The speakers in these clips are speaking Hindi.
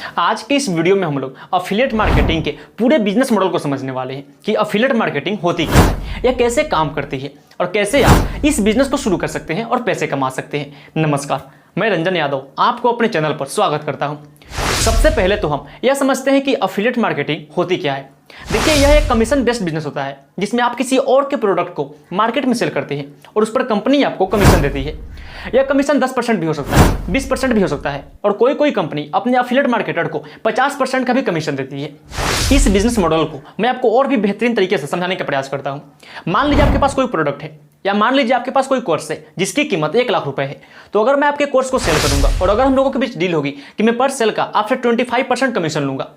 आज के इस वीडियो में हम लोग अफिलिएट मार्केटिंग के पूरे बिजनेस मॉडल को समझने वाले हैं कि अफिलिएट मार्केटिंग होती क्या है, यह कैसे काम करती है और कैसे आप इस बिजनेस को शुरू कर सकते हैं और पैसे कमा सकते हैं। नमस्कार, मैं रंजन यादव आपको अपने चैनल पर स्वागत करता हूं। सबसे पहले तो हम यह समझते हैं कि अफिलिएट मार्केटिंग होती क्या है। देखिए, यह एक कमीशन बेस्ड बिजनेस होता है जिसमें आप किसी और के प्रोडक्ट को मार्केट में सेल करते हैं और उस पर कंपनी आपको कमीशन देती है। यह कमीशन 10% भी हो सकता है, 20% भी हो सकता है और कोई कोई कंपनी अपने अफिलिएट मार्केटर को 50% का भी कमीशन देती है। इस बिजनेस मॉडल को मैं आपको और भी बेहतरीन तरीके से समझाने का प्रयास करता हूं। मान लीजिए आपके पास कोई प्रोडक्ट है या मान लीजिए आपके पास कोई कोर्स है जिसकी कीमत 1 लाख रुपए है। तो अगर मैं आपके कोर्स को सेल करूंगा और अगर हम लोगों के बीच डील होगी कि मैं पर सेल का आपसे 25% कमीशन लूंगा,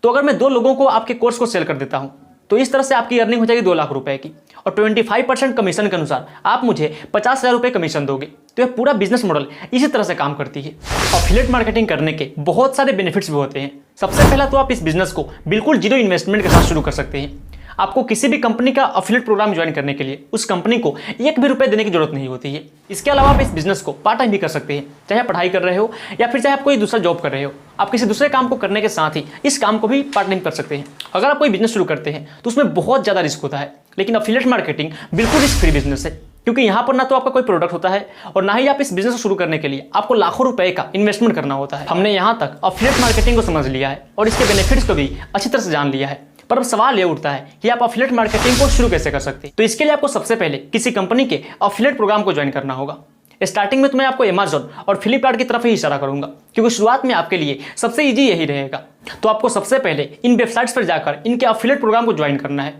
तो अगर मैं 2 लोगों को आपके कोर्स को सेल कर देता हूं तो इस तरह से आपकी अर्निंग हो जाएगी 2 लाख रुपए की और 25% कमीशन के अनुसार आप मुझे 50,000 रुपए कमीशन दोगे। तो यह पूरा बिजनेस मॉडल इसी तरह से काम करती है। अफिलिएट मार्केटिंग करने के बहुत सारे बेनिफिट्स भी होते हैं। सबसे पहला तो आप इस बिजनेस को बिल्कुल जीरो इन्वेस्टमेंट के साथ शुरू कर सकते हैं। आपको किसी भी कंपनी का अफिलिएट प्रोग्राम ज्वाइन करने के लिए उस कंपनी को 1 भी रुपए देने की जरूरत नहीं होती है। इसके अलावा आप इस बिजनेस को पार्ट टाइम भी कर सकते हैं, चाहे आप पढ़ाई कर रहे हो या फिर चाहे आप कोई दूसरा जॉब कर रहे हो। आप किसी दूसरे काम को करने के साथ ही इस काम को भी पार्ट टाइम कर सकते हैं। अगर आप कोई बिजनेस शुरू करते हैं तो उसमें बहुत ज़्यादा रिस्क होता है, लेकिन अफिलिएट मार्केटिंग बिल्कुल रिस्क फ्री बिजनेस है, क्योंकि यहाँ पर ना तो आपका कोई प्रोडक्ट होता है और ना ही आप इस बिजनेस को शुरू करने के लिए आपको लाखों रुपए का इन्वेस्टमेंट करना होता है। हमने यहाँ तक अफिलिएट मार्केटिंग को समझ लिया है और इसके बेनिफिट्स को भी अच्छी तरह से जान लिया है, पर अब सवाल ये उठता है कि आप अफिलिएट मार्केटिंग को शुरू कैसे कर सकते हैं। तो इसके लिए आपको सबसे पहले किसी कंपनी के अफिलिएट प्रोग्राम को ज्वाइन करना होगा। स्टार्टिंग में तो मैं आपको अमेज़न और फ्लिपकार्ट की तरफ ही इशारा करूंगा, क्योंकि शुरुआत में आपके लिए सबसे ईजी यही रहेगा। तो आपको सबसे पहले इन वेबसाइट्स पर जाकर इनके अफिलिएट प्रोग्राम को ज्वाइन करना है।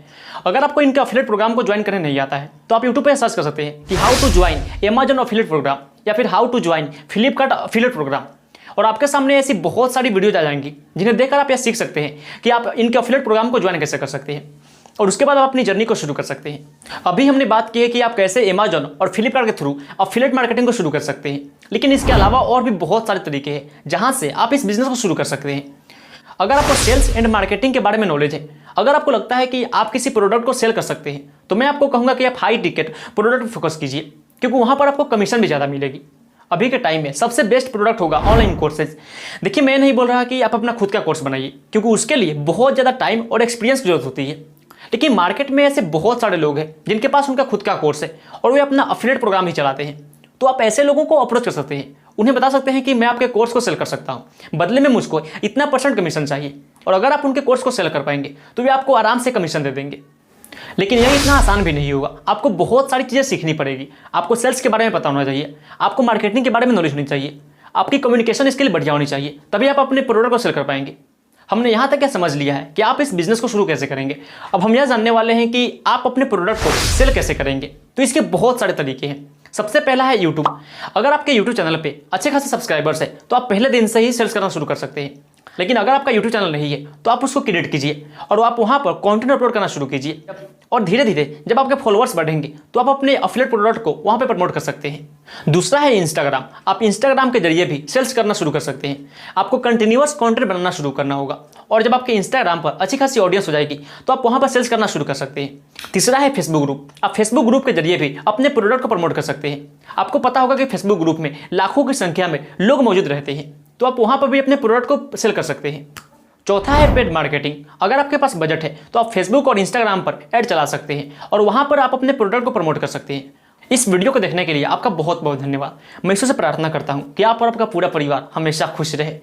अगर आपको इनके अफिलिएट प्रोग्राम को ज्वाइन करने नहीं आता है तो आप यूट्यूब पर सर्च कर सकते हैं कि how to join Amazon affiliate programme या फिर how to join Flipkart affiliate programme, और आपके सामने ऐसी बहुत सारी वीडियोज आ जाएंगी जिन्हें देखकर आप यह सीख सकते हैं कि आप इनके अफिलिएट प्रोग्राम को ज्वाइन कैसे कर सकते हैं और उसके बाद आप अपनी जर्नी को शुरू कर सकते हैं। अभी हमने बात की है कि आप कैसे अमेज़न और फ्लिपकार्ट के थ्रू अफिलिएट मार्केटिंग को शुरू कर सकते हैं, लेकिन इसके अलावा और भी बहुत सारे तरीके हैं जहां से आप इस बिजनेस को शुरू कर सकते हैं। अगर आपको सेल्स एंड मार्केटिंग के बारे में नॉलेज है, अगर आपको लगता है कि आप किसी प्रोडक्ट को सेल कर सकते हैं, तो मैं आपको कहूँगा कि आप हाई टिकट प्रोडक्ट पर फोकस कीजिए, क्योंकि वहाँ पर आपको कमीशन भी ज़्यादा मिलेगी। अभी के टाइम में सबसे बेस्ट प्रोडक्ट होगा ऑनलाइन कोर्सेज। देखिए, मैं नहीं बोल रहा कि आप अपना खुद का कोर्स बनाइए, क्योंकि उसके लिए बहुत ज़्यादा टाइम और एक्सपीरियंस की जरूरत होती है। लेकिन मार्केट में ऐसे बहुत सारे लोग हैं जिनके पास उनका खुद का कोर्स है और वे अपना अफिलिएट प्रोग्राम ही चलाते हैं। तो आप ऐसे लोगों को अप्रोच कर सकते हैं, उन्हें बता सकते हैं कि मैं आपके कोर्स को सेल कर सकता हूँ, बदले में मुझको इतना % कमीशन चाहिए। और अगर आप उनके कोर्स को सेल कर पाएंगे तो वे आपको आराम से कमीशन दे देंगे। लेकिन यह इतना आसान भी नहीं होगा, आपको बहुत सारी चीज़ें सीखनी पड़ेगी। आपको सेल्स के बारे में पता होना चाहिए, आपको मार्केटिंग के बारे में नॉलेज होनी चाहिए, आपकी कम्युनिकेशन स्किल बढ़िया होनी चाहिए, तभी आप अपने प्रोडक्ट को सेल कर पाएंगे। हमने यहाँ तक क्या समझ लिया है कि आप इस बिजनेस को शुरू कैसे करेंगे। अब हम यह जानने वाले हैं कि आप अपने प्रोडक्ट को सेल कैसे करेंगे। तो इसके बहुत सारे तरीके हैं। सबसे पहला है यूट्यूब। अगर आपके यूट्यूब चैनल पे अच्छे खासे सब्सक्राइबर्स है तो आप पहले दिन से ही सेल्स करना शुरू कर सकते हैं। लेकिन अगर आपका यूट्यूब चैनल नहीं है तो आप उसको क्रिएट कीजिए और आप वहाँ पर कंटेंट अपलोड करना शुरू कीजिए, और धीरे धीरे जब आपके फॉलोअर्स बढ़ेंगे तो आप अपने अफिलिएट प्रोडक्ट को वहाँ पे प्रमोट कर सकते हैं। दूसरा है इंस्टाग्राम। आप इंस्टाग्राम के जरिए भी सेल्स करना शुरू कर सकते हैं। आपको कंटिन्यूअस कंटेंट बनाना शुरू करना होगा और जब आपके इंस्टाग्राम पर अच्छी खासी ऑडियंस हो जाएगी तो आप वहाँ पर सेल्स करना शुरू कर सकते हैं। तीसरा है फेसबुक ग्रुप। आप फेसबुक ग्रुप के जरिए भी अपने प्रोडक्ट को प्रमोट कर सकते हैं। आपको पता होगा कि फेसबुक ग्रुप में लाखों की संख्या में लोग मौजूद रहते हैं, तो आप वहाँ पर भी अपने प्रोडक्ट को सेल कर सकते हैं। चौथा है पेड मार्केटिंग। अगर आपके पास बजट है तो आप फेसबुक और इंस्टाग्राम पर ऐड चला सकते हैं और वहां पर आप अपने प्रोडक्ट को प्रमोट कर सकते हैं। इस वीडियो को देखने के लिए आपका बहुत बहुत धन्यवाद। मैं ईश्वर से प्रार्थना करता हूं कि आप और आपका पूरा परिवार हमेशा खुश रहे।